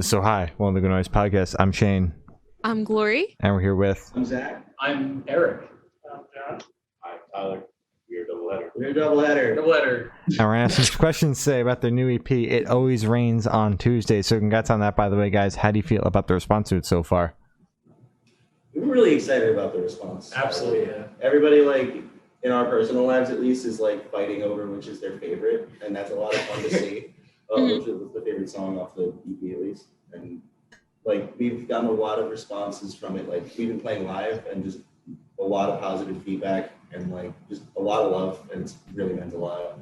So hi, welcome to the Good Noise Podcast. I'm Shane. I'm Glory. And we're here with... I'm Zach. I'm Eric. I'm John. I'm Tyler. We're doubleheader. We're doubleheader. Doubleheader. And we're going to ask some questions today about their new EP, It Always Rains on Tuesday. So congrats on that, by the way, guys. How do you feel about the response to it so far? We're really excited about the response. Absolutely, yeah. Everybody, like, in our personal lives at least, is like fighting over which is their favorite. And that's a lot of fun to see. Which was the favorite song off the EP at least. And like we've gotten a lot of responses from it. Like we've been playing live and just a lot of positive feedback and like just a lot of love, and it's really meant a lot.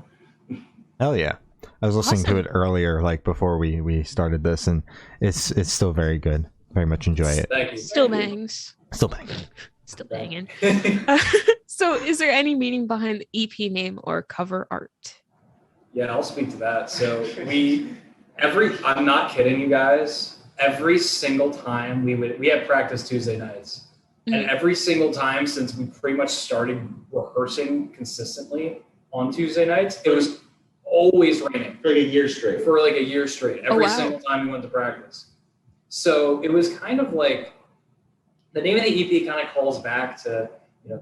Hell yeah. I was listening to it earlier, like before we started this, and it's still very good. Very much enjoy it. Thank you. Still bangs. Still banging. Still banging. So is there any meaning behind the EP name or cover art? Yeah, I'll speak to that. So I'm not kidding you guys, every single time we had practice Tuesday nights. And every single time since we pretty much started rehearsing consistently on Tuesday nights, it was always raining. For like a year straight. Every single time we went to practice. So it was kind of like, the name of the EP kind of calls back to,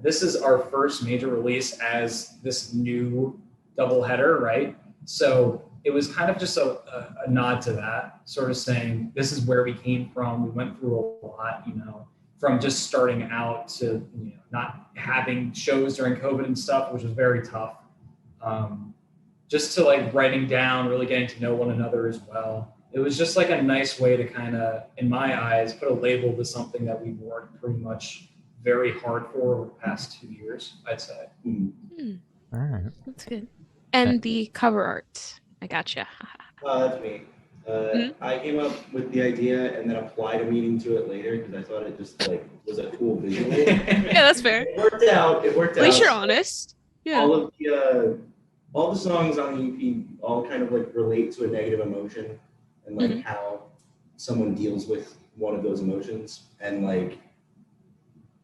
this is our first major release as this new doubleheader, right? So it was kind of just a nod to that, sort of saying, this is where we came from. We went through a lot, from just starting out to, not having shows during COVID and stuff, which was very tough. Just to like writing down, really getting to know one another as well. It was just like a nice way to kind of, in my eyes, put a label to something that we've worked pretty much very hard for over the past 2 years, I'd say. All right. That's good. And the cover art. I gotcha. That's me. I came up with the idea and then applied a meaning to it later because I thought it just like was a cool visual. Yeah, that's fair. It worked out. At least you're honest. Yeah. All the songs on the EP all kind of like relate to a negative emotion and like how someone deals with one of those emotions. And like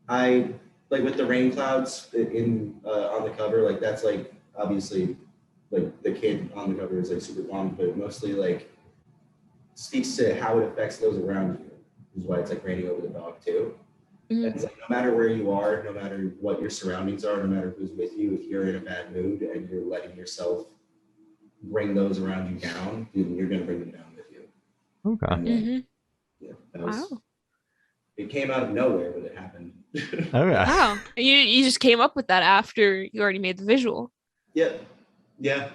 I like with the rain clouds in on the cover, like that's like obviously like the kid on the cover is like super bummed, but mostly like speaks to how it affects those around you, is why it's like raining over the dog too. And it's like no matter where you are, no matter what your surroundings are, no matter who's with you, if you're in a bad mood and you're letting yourself bring those around you down, you're gonna bring them down with you. Okay. And, yeah, that was, it came out of nowhere, but it happened. Oh yeah. Wow. You just came up with that after you already made the visual. Yeah. Yeah.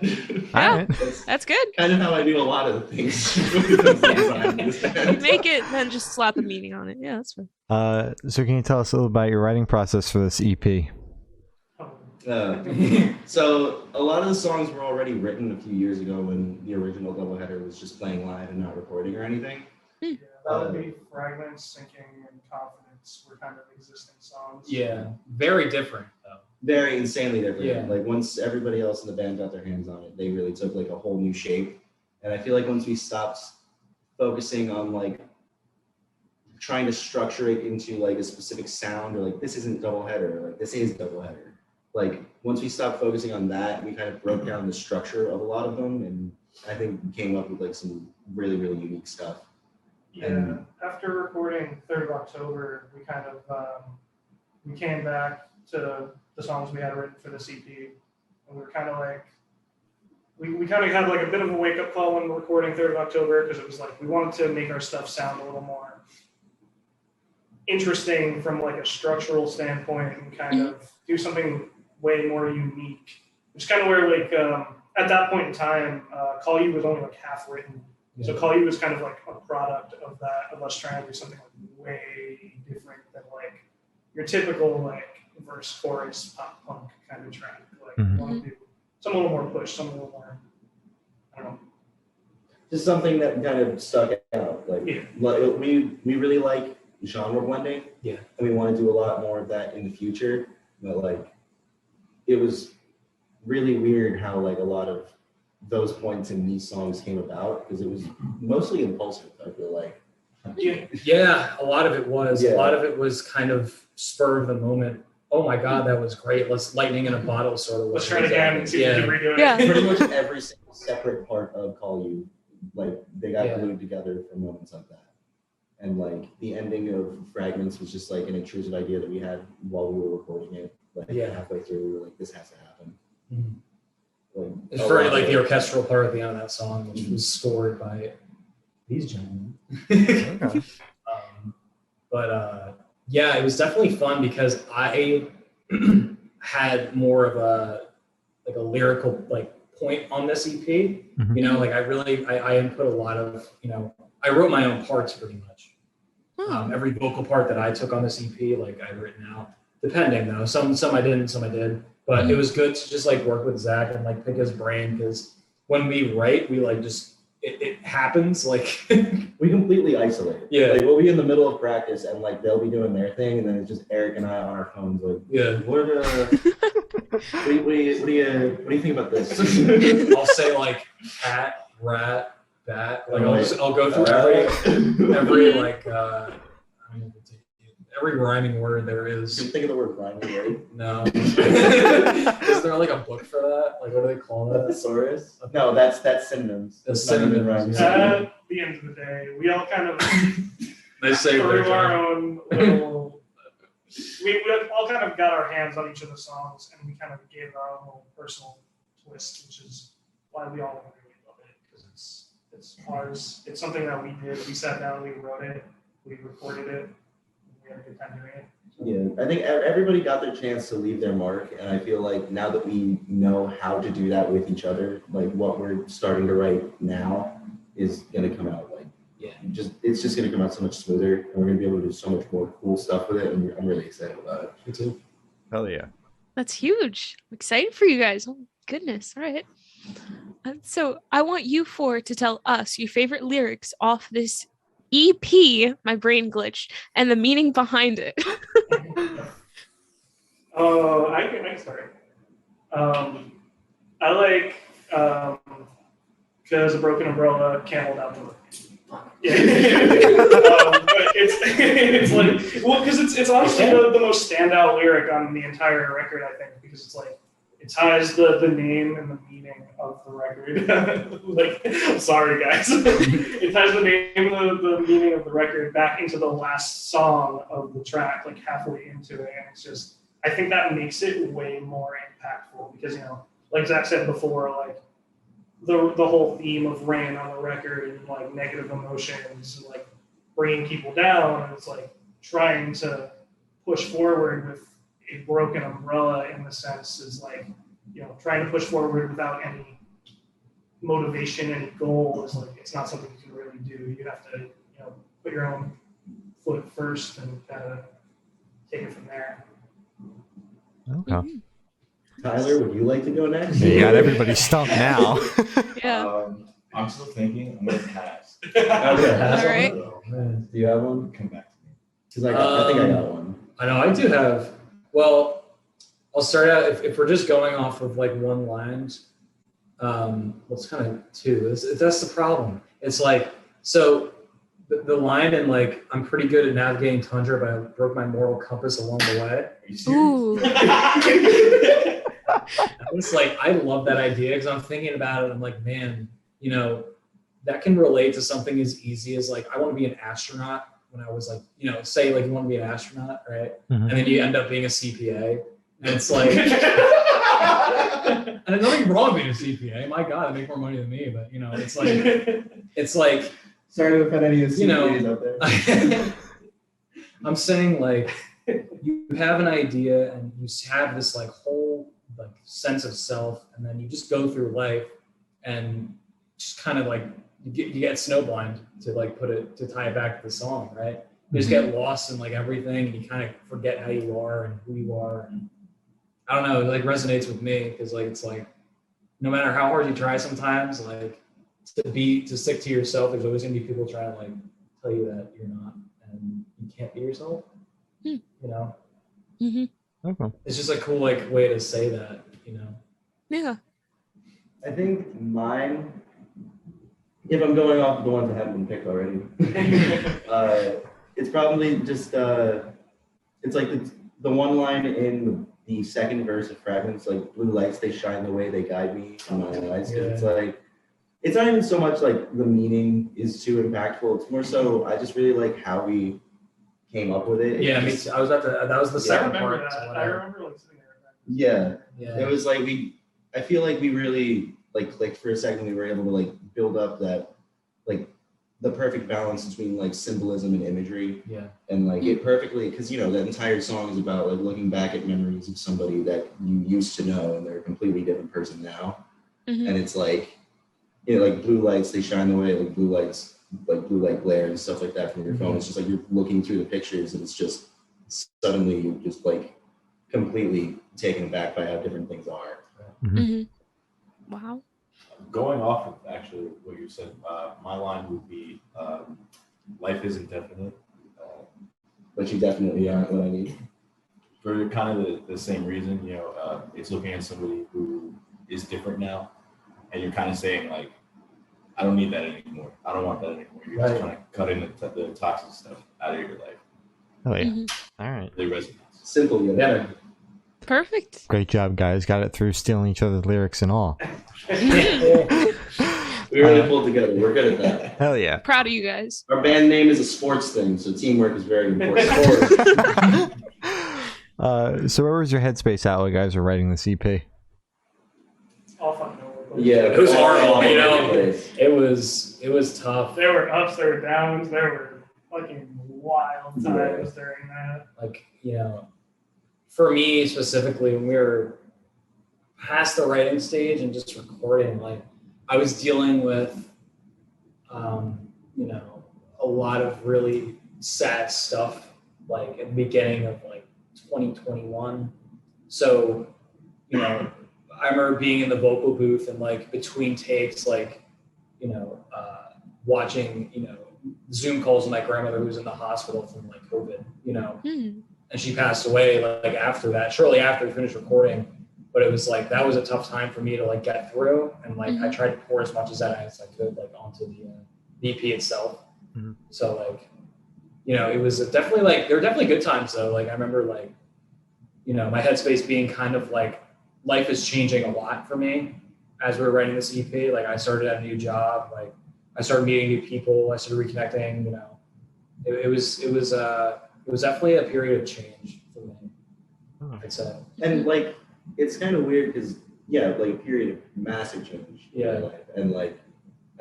Right. That's good. Kind of how I do a lot of the things. You make it, then just slap a meaning on it. Yeah, that's fine. So can you tell us a little about your writing process for this EP? So a lot of the songs were already written a few years ago when the original doubleheader was just playing live and not recording or anything. Yeah, that would be Fragments, Sinking, and Confidence were kind of existing songs. Yeah, very different though. Very insanely different. Yeah. Like once everybody else in the band got their hands on it, they really took like a whole new shape. And I feel like once we stopped focusing on like trying to structure it into like a specific sound or like this isn't doubleheader, like this is doubleheader. Like once we stopped focusing on that, we kind of broke down the structure of a lot of them, and I think we came up with like some really, really unique stuff. Yeah, after recording 3rd of October, we kind of we came back to the songs we had written for this EP, and we were kind of like, we kind of had like a bit of a wake-up call when recording 3rd of October, because it was like we wanted to make our stuff sound a little more interesting from like a structural standpoint and kind of do something way more unique. Which is kind of where like at that point in time, Call You was only like half written. So Call You was kind of like a product of that, of us trying to do something like way different than like your typical like verse chorus pop punk kind of track. Like we want to do some a little more push, some a little more, I don't know. Just something that kind of stuck out. Like we really like genre blending. Yeah. And we want to do a lot more of that in the future. But like it was really weird how like a lot of those points in these songs came about, because it was mostly impulsive, I feel like. Yeah, a lot of it was. Yeah. A lot of it was kind of spur of the moment. Oh my God, that was great. Let's lightning in a bottle sort of. Let's try it again and see if we can redo it. Yeah. Pretty much every single separate part of Call You like they got Yeah. glued together for moments like that. And like the ending of Fragments was just like an intrusive idea that we had while we were recording it. Like Yeah. halfway through, we were like, this has to happen. Mhm. Like, It's a for lot like of the it- orchestral part at the end of that song, which was scored by these gentlemen. Okay. Yeah, it was definitely fun because I had more of a lyrical like point on this EP. Mhm. You know, like I input a lot of, you know, I wrote my own parts pretty much. Oh. Every vocal part that I took on this EP, like I'd written out. Depending though, some I didn't, some I did. But it was good to just like work with Zach and like pick his brain because when we write, we like just it happens like We completely isolate. Yeah. Like we'll be in the middle of practice and like they'll be doing their thing and then it's just Eric and I on our phones like, yeah. what do you think about this? I'll say like cat, rat, bat. Like I'll go through every like I don't know, every rhyming word there You is. think of the word rhyming, right? No. Is there like a book for that? Like what do they call that? Thesaurus? No, that's synonyms. That's not even synonyms, rhymes. yeah. At the end of the day, we all kind of They say through our own little. We all kind of got our hands on each of the songs, and we kind of gave it our own little personal twist, which is why we all really love it because it's ours. It's something that we did. We sat down, we wrote it, we recorded it, we had a good time doing it. Yeah, I think everybody got their chance to leave their mark, and I feel like now that we know how to do that with each other, like what we're starting to write now is gonna come out like it's just gonna come out so much smoother, and we're gonna be able to do so much more cool stuff with it, and I'm really excited about it. Me too. Hell yeah. That's huge. I'm excited for you guys. Oh, goodness. All right. So I want you four to tell us your favorite lyrics off this EP, my brain glitched, and the meaning behind it. I can start. I like because a broken umbrella can't hold out the rain. Yeah, but it's like because it's honestly the most standout lyric on the entire record, I think, because it's like it ties the name and the meaning of the record. Like, I'm sorry guys, it ties the name and the meaning of the record back into the last song of the track, like halfway into it, and it's just I think that makes it way more impactful because you know, like Zach said before, like. The whole theme of rain on the record and like negative emotions and like bringing people down and it's like trying to push forward with a broken umbrella in the sense is like you know trying to push forward without any motivation, any goal is like it's not something you can really do. You have to you know put your own foot first and kind of take it from there. Okay. Tyler, would you like to go next? You got everybody stumped now. Yeah. I'm still thinking. I'm gonna pass. Okay. All right. Do you have one? Come back to me. Because I think I got one. I know I do have. Well, I'll start out if we're just going off of like one lines. Well, it's kind of two. That's the problem. It's like so the line and like I'm pretty good at navigating tundra, but I broke my moral compass along the way. Are you serious? Ooh. It's like I love that idea because I'm thinking about it. I'm like, man, you know, that can relate to something as easy as like I want to be an astronaut. When I was like, you know, say like you want to be an astronaut, right? Mhm. And then you end up being a CPA, and it's like, and there's nothing wrong with being a CPA. My God, they make more money than me, but you know, it's like, Sorry to offend any of the You know, CPAs out there. I'm saying like you have an idea and you have this like whole like sense of self, and then you just go through life and just kind of like you get snowblind to like to tie it back to the song, right? You just get lost in like everything, and you kind of forget how you are and who you are. And I don't know, it like resonates with me because like it's like no matter how hard you try, sometimes like to stick to yourself, there's always gonna be people trying to like tell you that you're not and you can't be yourself. You know, Okay. it's just a cool like way to say that. You know, Yeah. I think mine, if I'm going off the ones that haven't been picked already, it's probably just, it's like the one line in the second verse of Fragments, like blue lights, they shine the way they guide me in my eyes. Yeah. It's like, it's not even so much like the meaning is too impactful. It's more so I just really like how we came up with it. Yeah, me too. I was about to. That was the I second remember part. that. So I remember like sitting there. Yeah. Yeah. It was like I feel like we really like clicked for a second. We were able to like build up that like the perfect balance between like symbolism and imagery. Yeah. And like it perfectly, because you know that entire song is about like looking back at memories of somebody that you used to know and they're a completely different person now. Mhm. And it's like, you know, like blue lights, they shine the way, like blue lights, like blue light glare and stuff like that from your phone. It's just like you're looking through the pictures and it's just suddenly you're just like completely taken aback by how different things are. Mhm. Wow. Going off of actually what you said, my line would be, life isn't definite. But you definitely aren't what I need. For kind of the same reason, you know, it's looking at somebody who is different now, and you're kind of saying like, I don't need that anymore. I don't want that anymore. You're just trying to cut in the toxic stuff out of your life. Oh yeah. Mhm. All right. They resonate. Simple yet Yeah. effective. Perfect. Great job, guys. Got it through stealing each other's lyrics and all. We really pulled together. We're good at that. Hell yeah. Proud of you guys. Our band name is a sports thing, so teamwork is very important. So where was your headspace at while you guys were writing this EP? All fun. Yeah, It was all horrible, over you the know. place. It was tough. There were ups, there were downs, there were fucking wild times during that. Like, you know, for me specifically, when we were past the writing stage and just recording, like I was dealing with, you know, a lot of really sad stuff, like at the beginning of like 2021. So, you know, I remember being in the vocal booth and like between takes, like, you know, watching, you know, Zoom calls with my grandmother who was in the hospital from like COVID, you know, Mhm. and she passed away like after that, shortly after we finished recording. But it was like, that was a tough time for me to like get through. And like, I tried to pour as much of that as I could, like onto the EP itself. Mhm. So like, you know, it was definitely like, there were definitely good times though. Like I remember like, you know, my headspace being kind of like, life is changing a lot for me as we were writing this EP. Like I started at a new job, like I started meeting new people, I started reconnecting, you know, it was definitely a period of change for me, I'd say. And like, it's kind of weird because, yeah, like a period of massive change in Yeah. my life. And like,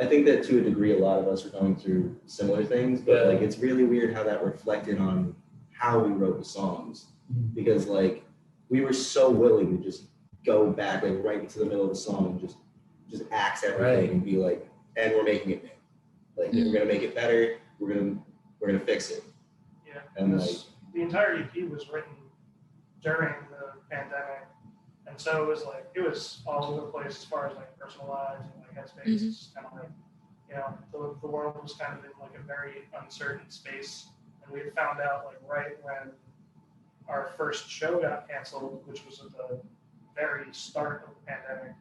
I think that to a degree, a lot of us are going through similar things, but Yeah. like, it's really weird how that reflected on how we wrote the songs. Mhm. Because like, we were so willing to just go back like right into the middle of the song and just axe everything Right. and be like, and we're making it new. Like, we're gonna make it better. We're gonna fix it. Yeah. And like, The entire EP was written during the pandemic. And so it was all over the place as far as like personal lives and like headspace. It's just kind of like, you know, the world was kind of in like a very uncertain space. And we had found out like right when our first show got canceled, which was at the very start of the pandemic.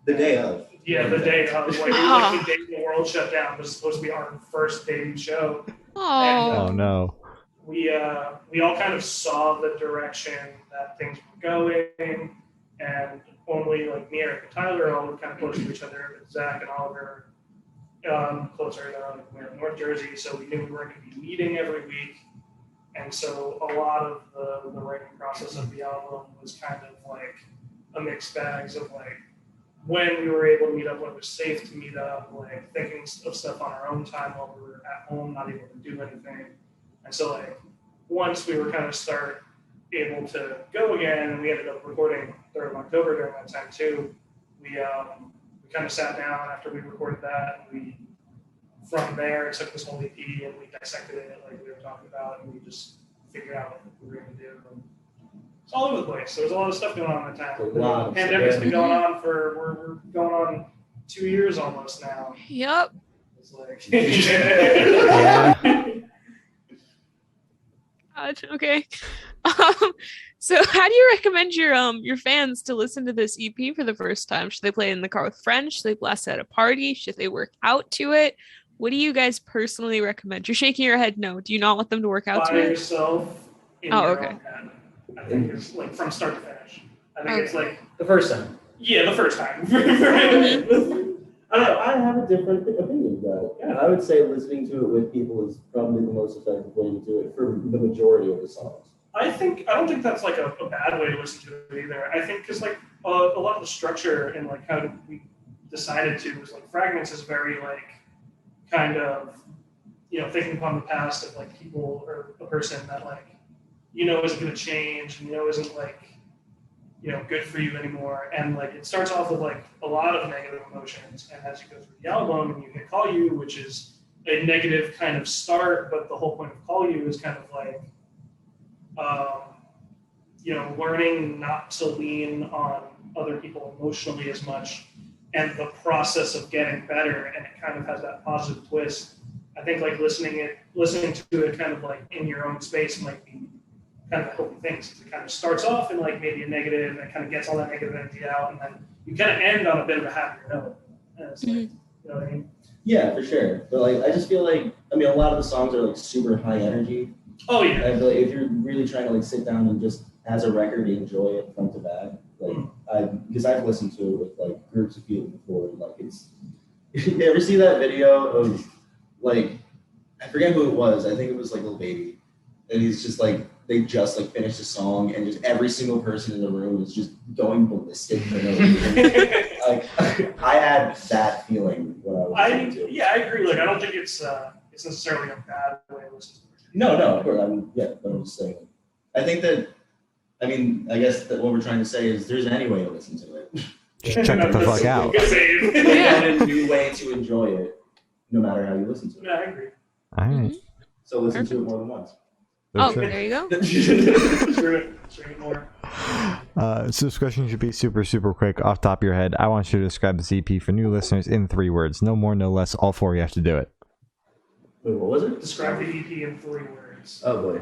the day of. Yeah, the day of, like, it was like the day the world shut down. It was supposed to be our first debut show. Oh. Oh no. We all kind of saw the direction that things were going, and only like me, Eric, and Tyler are all kind of close to each other, but Zach and Oliver closer. We're in North Jersey, so we knew we weren't going to be meeting every week, and so a lot of the writing process of the album was kind of like a mixed bags of like when we were able to meet up, when it was safe to meet up, like thinking of stuff on our own time while we were at home, not able to do anything. And so like once we were kind of able to go again, and we ended up recording 3rd of October during that time too, we kind of sat down after we recorded that, and we from there took this whole EP and we dissected it like we were talking about, and we just figured out what we were going to do. And it's all over the place. There was a lot of stuff going on at the time. A lot The of pandemic's stuff. been going on we're going on 2 years almost now. Yep. It's like Okay. So how do you recommend your fans to listen to this EP for the first time? Should they play it in the car with friends? Should they blast it at a party? Should they work out to it? What do you guys personally recommend? You're shaking your head no. Do you not want them to work out by to it? yourself in Oh, your okay. own head. I think it's like from start to finish. I think it's like The first time. the first time. I don't know. I have a different opinion though. Yeah. I would say listening to it with people is probably the most effective way to do it for the majority of the songs. I don't think that's like a bad way to listen to it either. I think because like a lot of the structure and like how we decided to was like Fragments is very like kind of thinking upon the past of like people or a person that like isn't going to change and isn't like good for you anymore, and like it starts off with like a lot of negative emotions, and as you go through the album and you hit Call You, which is a negative kind of start, but the whole point of Call You is kind of like learning not to lean on other people emotionally as much, and the process of getting better, and it kind of has that positive twist. I think like listening to it kind of like in your own space might be kind of a healthy thing. So it kind of starts off in like maybe a negative, and it kind of gets all that negative energy out, and then you kind of end on a bit of a happier note. And it's like, you know what I mean? Yeah, for sure. But like, I just feel like, a lot of the songs are like super high energy. Oh yeah. I feel like if you're really trying to like sit down and just as a record enjoy it front to back, like because I've listened to it with like groups of people before, and like it's. You ever see that video of like, I forget who it was. I think it was like Lil Baby, and he's just like, they just like finished a song, and just every single person in the room is just going ballistic for no reason. Like I had that feeling when I was listening to it. Yeah, I agree. Like I don't think it's necessarily a bad way to listen to it. No, of course. But I'm just saying. I think that. I guess that what we're trying to say is there's any way to listen to it. Just check it the fuck out. And a new way to enjoy it, no matter how you listen to it. Yeah, I agree. All right. So listen to it more than once. Oh, there you go. Stream it more. So this question should be super, super quick. Off the top of your head, I want you to describe the EP for new listeners in 3 words. No more, no less. All 4, you have to do it. Wait, what was it? Describe the EP in 3 words. Oh boy.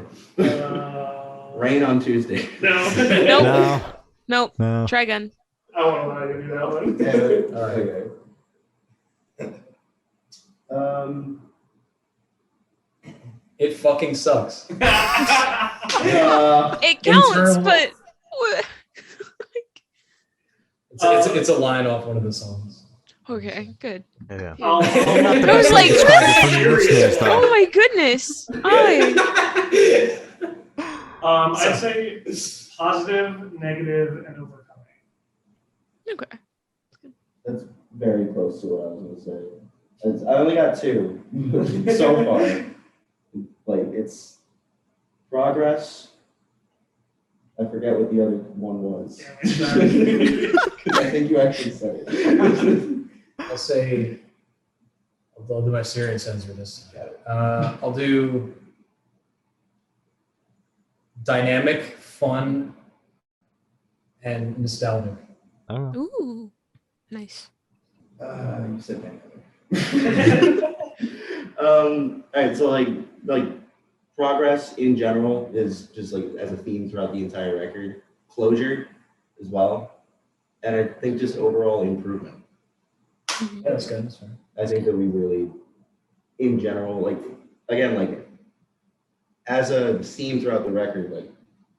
Rain on Tuesday. No. Nope. No. Try again. I want to allow you to do that one. Okay. It fucking sucks. It counts, Internal- but It's a line off one of the songs. okay, good. Yeah. I was like, oh my goodness. I'd say positive, negative, and overcoming. Okay. That's very close to what I was going to say. I only got 2 so far. Like, it's progress. I forget what the other one was. I think you actually said it. I'll say, I'll do my serious answer this. I'll do dynamic, fun, and nostalgic. Oh. Ooh, nice. You said dynamic. All right, so like progress in general is just like as a theme throughout the entire record. Closure as well, and I think just overall improvement. Yeah, that's good. That's fine. I think that we really, in general, like again, like as a theme throughout the record, like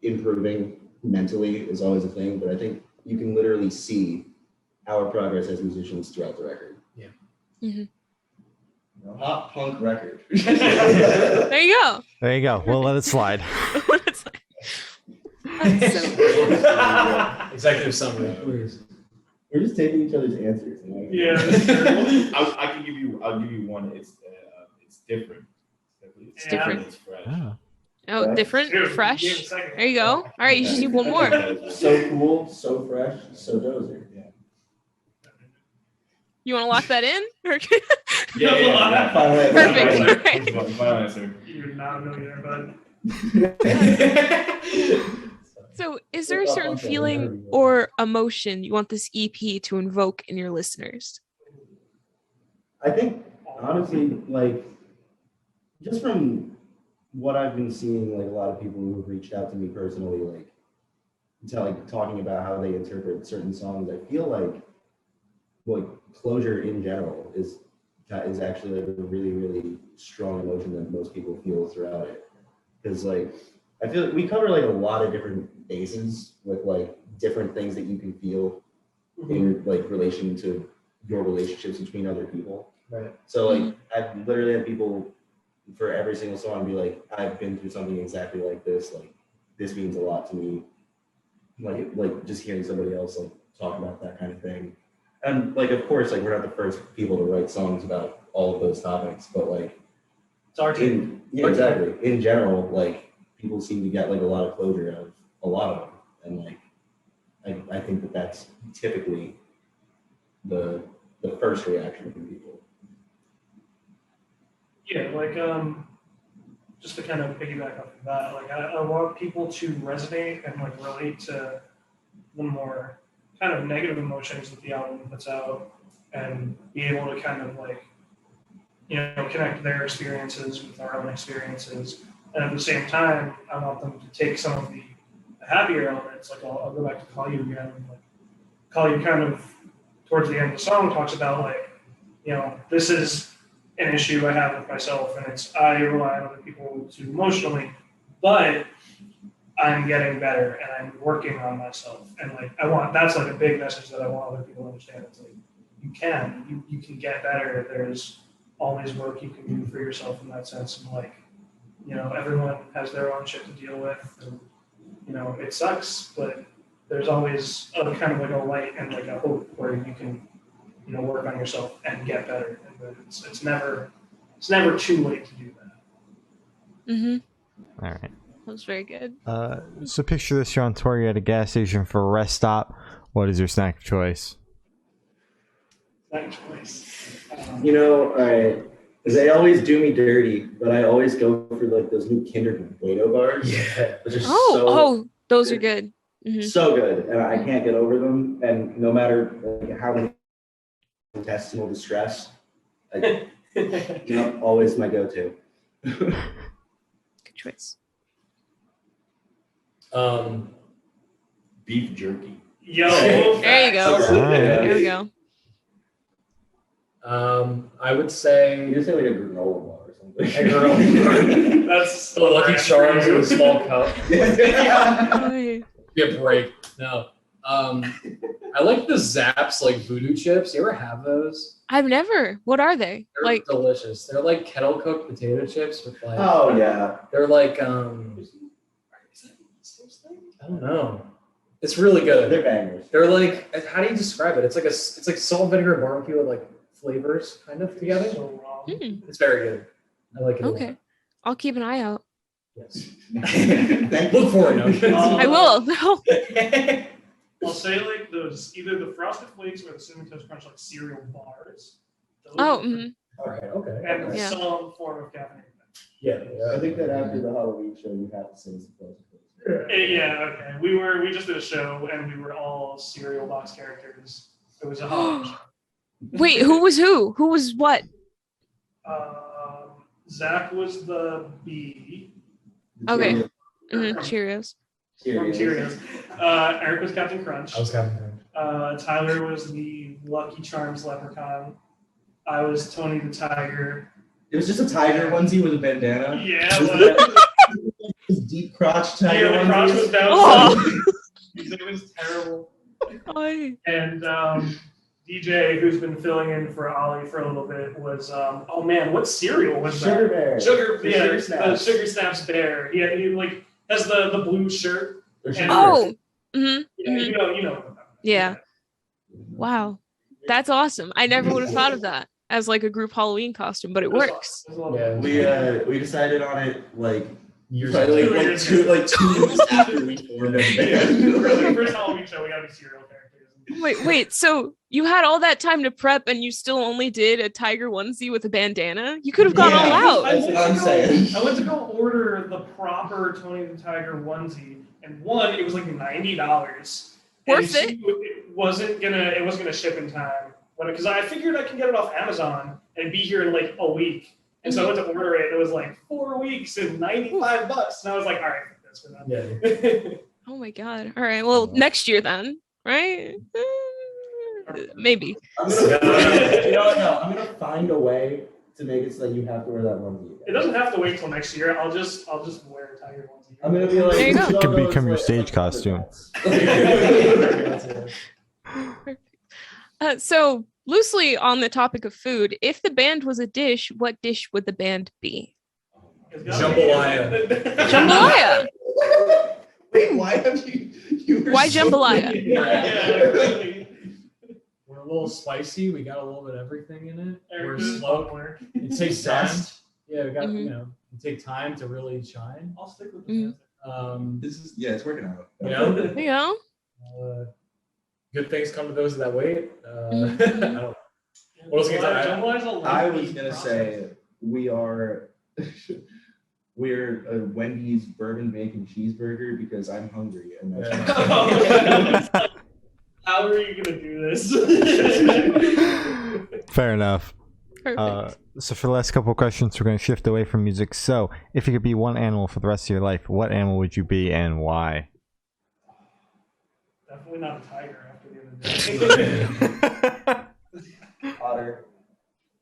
improving mentally is always a thing, but I think you can literally see our progress as musicians throughout the record. Yeah. Mm-hmm. Hot punk record. There you go. There you go. We'll let it slide. That's so Executive summary, please. We're just taking each other's answers. Yeah. I'll give you one. It's different. It's different. It's fresh. Oh. Oh, different, Dude, fresh. give it a second. There you go. All right, you just need one more. So cool, so fresh, so dozer. Yeah. You want to lock that in? Yeah. Perfect. Final answer. You're not a millionaire, bud. So, is there a certain feeling or emotion you want this EP to invoke in your listeners? I think honestly, like just from what I've been seeing, like a lot of people who've reached out to me personally, talking about how they interpret certain songs, I feel like closure in general is actually like a really, really strong emotion that most people feel throughout it. Because like I feel like we cover like a lot of different bases with like different things that you can feel in like relation to your relationships between other people. Right. So like I've literally had people for every single song be like, I've been through something exactly like this. Like this means a lot to me. Like just hearing somebody else like talk about that kind of thing. And like of course like we're not the first people to write songs about all of those topics, but like It's our team. exactly. In general, like people seem to get like a lot of closure out of a lot of them. And like I think that that's typically the first reaction from people. Yeah, like just to kind of piggyback off of that, like I want people to resonate and like relate to the more kind of negative emotions that the album puts out, and be able to kind of like, you know, connect their experiences with our own experiences. And at the same time, I want them to take some of the happier elements, like I'll go back to Call You again. Like, Call You kind of towards the end of the song talks about like, you know, this is an issue I have with myself, and it's I rely on other people too emotionally, but I'm getting better and I'm working on myself. And like that's like a big message that I want other people to understand. It's like you can get better. There's always work you can do for yourself in that sense. And like, you know, everyone has their own shit to deal with, and you know, it sucks, but there's always a kind of like a light and like a hope where you can, you know, work on yourself and get better. And it's never too late to do that. Mm-hmm. All right. That was very good. So picture this: you're on tour, you're at a gas station for a rest stop. What is your snack of choice? That choice. You know, because they always do me dirty, but I always go for like those new Kinder Bueno bars. Yeah. Which are Oh, those are good. Mm-hmm. so good, and I can't get over them. And no matter like, how many intestinal distress, you know, always my go-to. Good choice. Beef jerky. Yo, There you go. Alright. There we go. I would say You just say like a granola bar or something. a granola bar. that's The Lucky Charms in a small cup. Oh, Be a break. No. I like the Zapp's like voodoo chips. You ever have those? I've never. What are they? They're Like, delicious. They're like kettle cooked potato chips with like Oh yeah. they're like is that the same thing? I don't know. It's really good. They're bangers. They're like, how do you describe it? It's like salt, vinegar, and barbecue with like flavors kind of together. so wrong. It's very good. I like it. okay. I'll keep an eye out. A lot. Yes. Thank Look for it. I will. No. I'll say like those either the Frosted Flakes or the Cinnamon Toast Crunch like cereal bars. Those Oh, are- mhm. All right. Okay. and Okay. Yeah. some form of caffeine. Yeah. I think that after the Halloween show, you have to say some close. Yeah, okay. We just did a show and we were all cereal box characters. It was a Halloween show. Wait, who was who? Who was what? Zach was the bee Okay. Cheerios. Mm-hmm. Cheerios. from Cheerios. Eric was Captain Crunch. I was having fun. Tyler was the Lucky Charms leprechaun. I was Tony the Tiger. It was just a tiger onesie with a bandana. Yeah, His deep crotch tiger yeah, the crotch was onesies. down. Oh. It was terrible. Oy. And DJ, who's been filling in for Ollie for a little bit, was oh man, what cereal was Sugar that? Bear. Sugar, The yeah, Sugar Snaps. the Sugar Snaps Bear. He like has the blue shirt. Or Sugar Oh. Mm-hmm. Yeah, you know. Yeah. Wow. That's awesome. I never would have thought of that as like a group Halloween costume, but it works. Yeah. Bear. We decided on it like Years probably ago. like two weeks after we formed Yeah, it. the first Halloween show, we gotta be cereal characters. Wait, so you had all that time to prep and you still only did a tiger onesie with a bandana? You could have gone all Yeah. out. That's what I'm saying. I went to go order the proper Tony the Tiger onesie, and one, it was like $90. Worth and it. two, it wasn't gonna ship in time. Because I figured I could get it off Amazon and be here in like a week. And so I went to order it, and it was like 4 weeks and $95. And I was like, all right, that's for that. Yeah. Oh my god. All right. Well, next year then, right? Maybe. I'm gonna, you know what? No, I'm gonna find a way to make it so that you have to wear that onesie. It doesn't have to wait till next year. I'll just wear a Tiger onesie. I'm gonna be like, There you go. we should all Could go become to, your like, stage a costume. So loosely on the topic of food, if the band was a dish, what dish would the band be? Jambalaya. Jambalaya. Wait, why have you were Why so- jambalaya? We're a little spicy. We got a little bit of everything in it. We're Everything's slow. popular. It takes time. Yeah, we got Mhm. you know, it take time to really shine. I'll stick with the Mhm. answer. This is it's working out. You know, There you go. good things come to those that wait. Mhm. I don't know. What else can I- Jambalaya is a I lengthy was gonna process. say we're a Wendy's bourbon bacon cheeseburger because I'm hungry and that's Yeah. How are you gonna do this? Fair enough. Perfect. So for the last couple of questions, we're going to shift away from music. So if you could be one animal for the rest of your life, what animal would you be and why? Definitely not a tiger after the other day. Otter.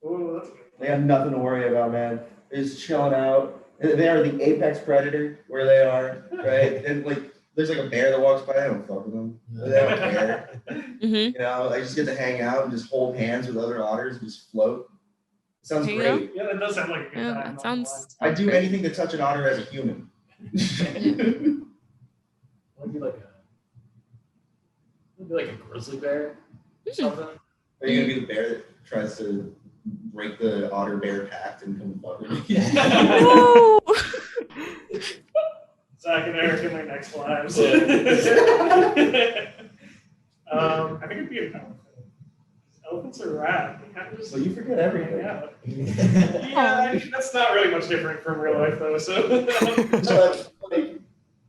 Oh, that's good. They have nothing to worry about, man. They're just chilling out. They are the apex predator where they are, right? And like, there's like a bear that walks by. I don't fuck with them. They don't care. Mm-hmm. You know, I just get to hang out and just hold hands with other otters and just float. It sounds There you great. Yeah, that does sound like a good Yeah, time. that not sounds. I'd do anything to touch an otter as a human. Would be like a grizzly bear or something. Are you gonna be the bear that tries to break the otter bear pact and come fuck with me? No. Zach and Eric in their next lives. Yeah. I think it'd be an elephant. Elephants are rad. They kind of just So you forget everything. hang out. Yeah, I mean, that's not really much different from real life though. So, But, like,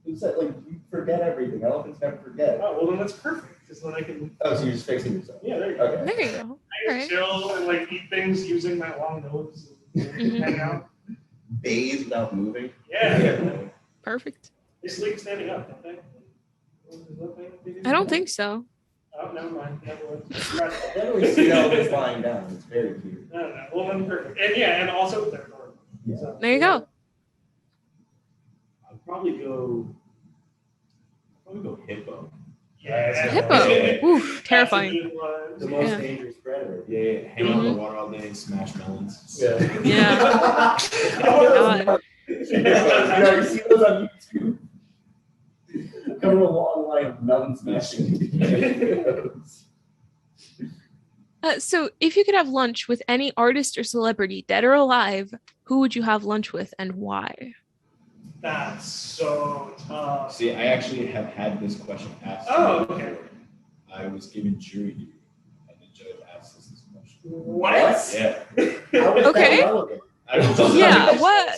you said, like, you forget everything. Elephants never forget. oh well, then that's perfect because then I can. Oh, so you're just fixing yourself. Yeah, there you go. Okay. There you go. I just chill and like eat things using my long nose and Mhm. hang out. Bathe without moving. Yeah. Perfect. They sleep standing up, don't they? Is that thing they do? I don't think so. Oh, never mind. Never mind. I generally see elephants lying down. It's very cute. No. Well, then perfect. And yeah, and also they're adorable. Yeah. So, There you go. I'd probably go hippo. Yeah. Hippo. Oof, terrifying. The Absolute most Yeah. dangerous predator. Yeah, hang out in the water all day, smash melons. Yeah. Yeah. God. You know, you see those on YouTube. Coming a long line of melon smashing videos. So, if you could have lunch with any artist or celebrity, dead or alive, who would you have lunch with and why? That's so tough. See, I actually have had this question asked. to Oh, me okay. before. I was given jury duty, and the judge asked us this question. What? Yeah. How is that Okay. relevant? I was just Yeah, what?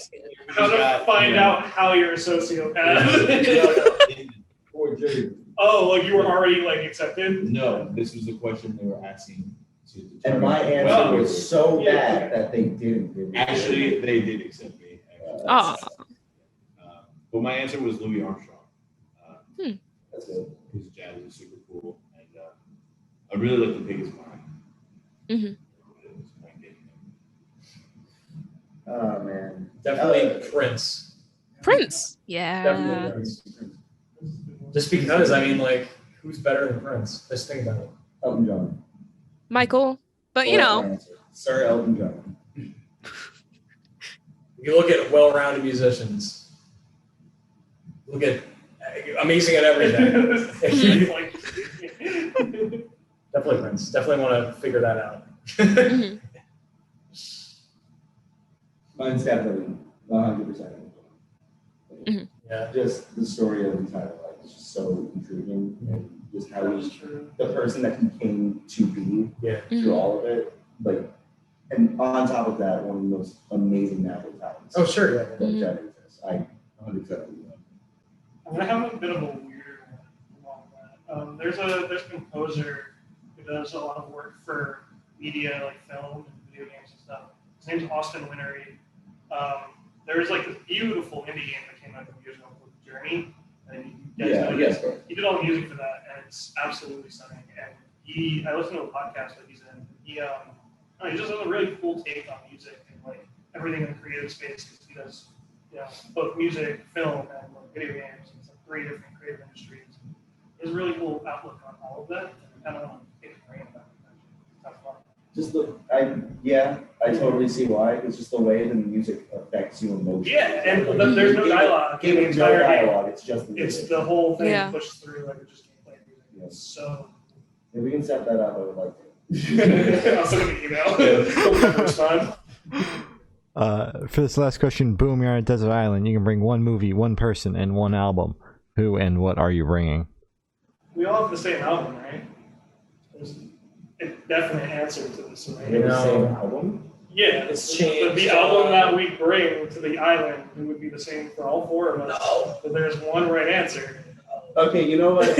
How to find out how you're a sociopath? Or jury. Oh, like you were already like accepted? No, this was the question they were asking to determine. And my answer whether- was so Yeah. bad that they didn't give me. Actually, they did accept me. Actually. Oh. But my answer was Louis Armstrong. That's good. His jazz is super cool, and I really like to pick his mind. Mhm. Oh man. Definitely Prince. Prince. Yeah. Definitely Prince. Just because, I mean, like, who's better than Prince? Just think about it. Elton John. Michael. But you Well, know, my answer. Sir Elton John. If you look at well-rounded musicians, look at amazing at everything. Like- Definitely Prince. Definitely want to figure that out. mhm. Mine's definitely 100%. Yeah. Just the story of Untitled Chapter is just so intriguing, and just how That is he, true. the person that he came to be Yeah. through all of it, like, and on top of that, one of the most amazing natural talents Oh, sure. Yeah. that exists. I 100% believe that. I'm gonna have a bit of a weird one along that. There's a composer who does a lot of work for media like film and video games and stuff. His name's Austin Wintery. There's like this beautiful indie game that came out a few years ago called Journey. And you guys know yes. he did all the music for that, and it's absolutely stunning. And I listened to a podcast that he's in. He just has a really cool take on music and like everything in the creative space. Because he does, both music, film, and like, video games. It's like 3 different creative industries. He has a really cool outlook on all of that. And I kind of want to pick his brain about it. Actually. It's fun. Just I totally see why. It's just the way the music affects you emotionally. Yeah, and there's no dialogue. Give it no dialogue. It's just the music. It's the whole thing Yeah. pushed through like it just gameplay music. Yeah. So If we can set that up, I would like to. I'll send him an email. He'll never respond. For this last question, boom, you're on a desert island. You can bring one movie, one person, and one album. Who and what are you bringing? We all have the same album, right? There's a definite answer to this, right? We have the same album. Yeah, It's changed. The album that we bring to the island, it would be the same for all four of us. No. But there's one right answer. Okay, you know what?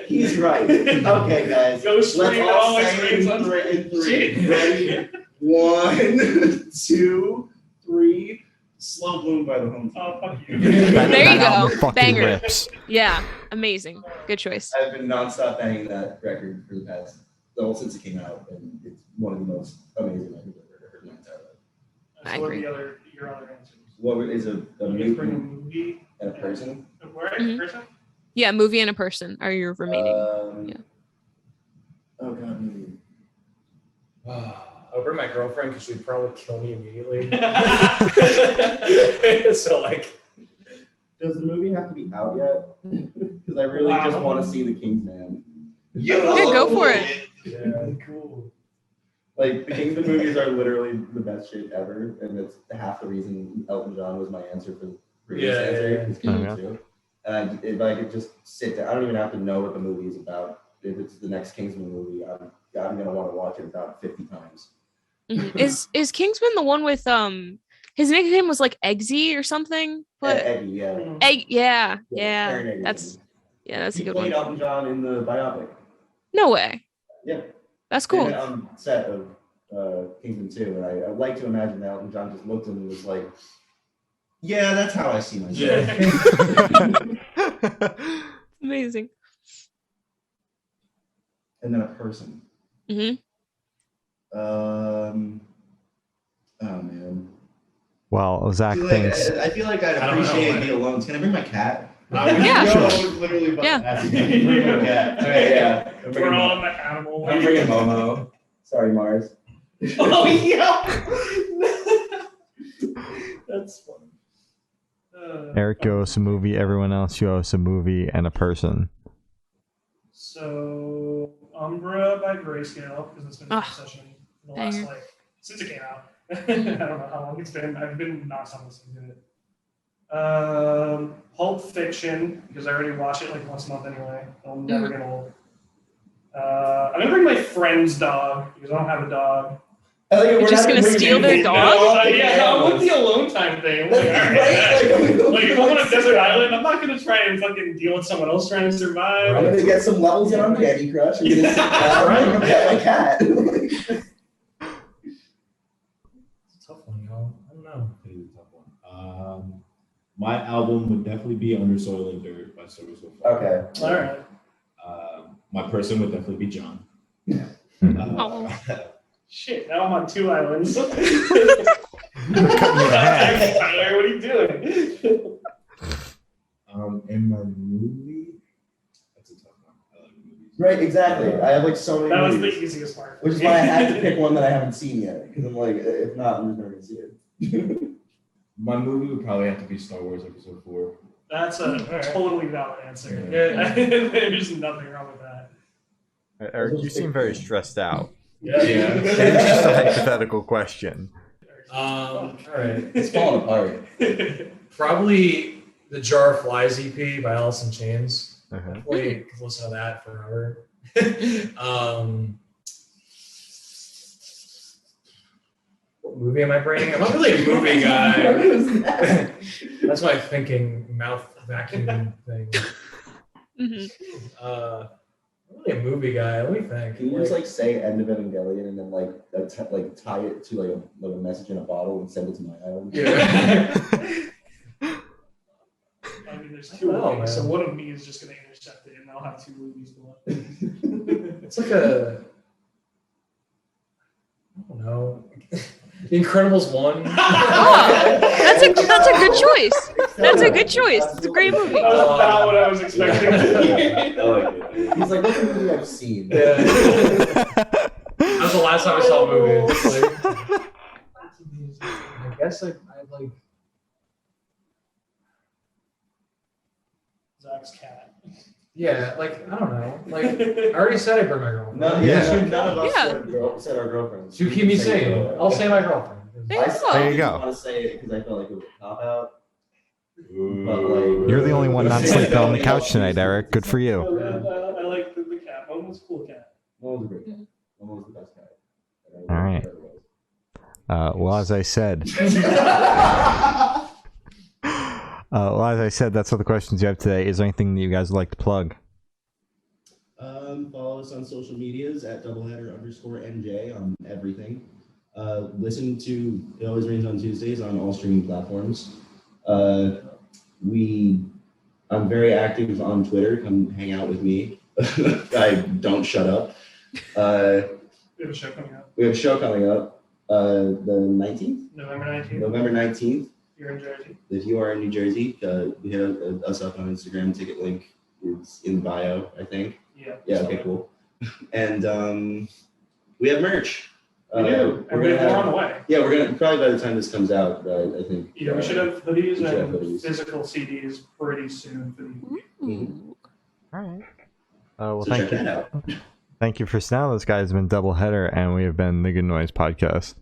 He's right. Okay, guys. Go Let's stream all always say streams in three. Ready? 1, 2, 3. Slow Bloom by the Home Team. Oh, fuck you. There you That album go. fucking Banger. rips. Yeah, amazing. Good choice. I've been nonstop banging that record for the past, well, since it came out, and it's one of the most amazing records I've ever heard in my entire life. I So what agree. are your other answers? What is a You bring a movie movie, and a person? right? Mhm. Person? Yeah, movie and a person are your remaining. Yeah. Oh god, movie. I'll bring my girlfriend because she'd probably kill me immediately. So like, Does the movie have to be out yet? Because I really just want to see The Kingsman. Yeah, go for it. yeah, cool. Like, the Kingsman movies are literally the best shit ever, and that's half the reason Elton John was my answer for the previous Yeah, answer. yeah, is yeah. Kingsman 2. And if I could just sit down, I don't even have to know what the movie is about. If it's the next Kingsman movie, I'm gonna want to watch it about 50 times. Mhm. Is Kingsman the one with his nickname was like Eggsy or something? But Eggy, yeah. Egg, yeah, Aaron yeah. Eggy. That's a He good played one. Elton John in the biopic. No way. Yeah. That's cool. And on set of Kingsman 2, and I like to imagine that Elton John just looked at him and was like, "Yeah, that's how I see myself." Amazing. And then a person. Hmm. Oh man. Well, Zach thinks. I feel like I'd I don't know. appreciate being alone. Can I bring my cat? Yeah, No, sure. I was literally about Yeah. to ask you. Bring my cat. Okay, yeah. I'm We're bringing, all in the animal. I'm bringing Momo. Sorry, Mars. Oh yeah. That's funny. Eric, you owe us a movie. Everyone else, you owe us a movie and a person. So Umbra by Grayscale, because it's been in Ugh, session the last banger. since it came out. I don't know how long it's been. I've been nonstop listening to it. Pulp Fiction, because I already watch it like once a month anyway. I'll never get old. I'm gonna bring my friend's dog because I don't have a dog. You're just gonna steal their dog? Yeah, I'm with the alone time thing. I'm like, all right, like if I'm on a desert island, I'm not gonna try and fucking deal with someone else trying to survive. I'm gonna get some levels in on Candy Crush. I'm gonna sit down. I'm gonna pet my cat. It's a tough one, y'all. I don't know. It is a tough one. My album would definitely be Under Soil and Dirt by Service So Far. Okay. All right. My person would definitely be John. Oh. Shit, now I'm on two islands. Cut me Tyler, what are you doing? In my movie, that's a tough one. I like movies. Right, exactly. I have like so many That was the movies, easiest part. which is why I had to pick one that I haven't seen yet. Because I'm like, if not, I'm just never gonna see it. My movie would probably have to be Star Wars Episode 4. That's a totally valid answer. Yeah. There's nothing wrong with that. Eric, you seem very stressed out. Yeah. It's just a hypothetical question. All right. It's falling apart. Probably the Jar of Flies EP by Alice in Chains. Uh-huh. Probably could listen to that forever. What movie am I bringing? I'm not really a movie guy. That's my thinking mouth vacuum thing. Mhm. I'm really a movie guy. Let me think. Can you just like say end of Evangelion and then like tie it to like a message in a bottle and send it to my island? Yeah. I mean, there's two Oh, movies, so man. one of me is just going to intercept it, and I'll have two movies go up. It's like a, I don't know, The Incredibles 1. Oh, that's a good choice. That's a good choice. It's a great movie. That was about what I was expecting. I like it. He's like, what's a movie I've seen? Yeah. That was the last time I saw a movie. Like, I guess I like. Zach's cat. Yeah, like I don't know. Like I already said I burned my girlfriend. No, none of us Yeah. said our girlfriends. You keep me saying. I'll say my girlfriend. There you go. There you go. I want to say it because I felt like it was a cop out. You're the only one not sleeping on the couch tonight, Eric. Good for you. I like the cat. One was a cool cat. One was a great cat. One was the best cat. All right. Well, as I said, that's all the questions you have today. Is there anything that you guys would like to plug? Follow us on social medias at doubleheader_NJ on everything. Listen to It Always Rains on Tuesdays on all streaming platforms. I'm very active on Twitter. Come hang out with me. I don't shut up. We have a show coming up. We have a show coming up the 19th? November 19th. November 19th. You're in Jersey. If you are in New Jersey, hit us up on Instagram. Ticket link is in the bio, I think. Yeah. Yeah, okay, cool. And we have merch. We do. And we're on the way. Yeah, we're gonna probably by the time this comes out, I think. Yeah, we should have hoodies we should have and hoodies. physical CDs pretty soon for the Ooh. All right. Well, So thank check you. that out. Thank you for now. This guy has been Doubleheader, and we have been the Good Noise Podcast.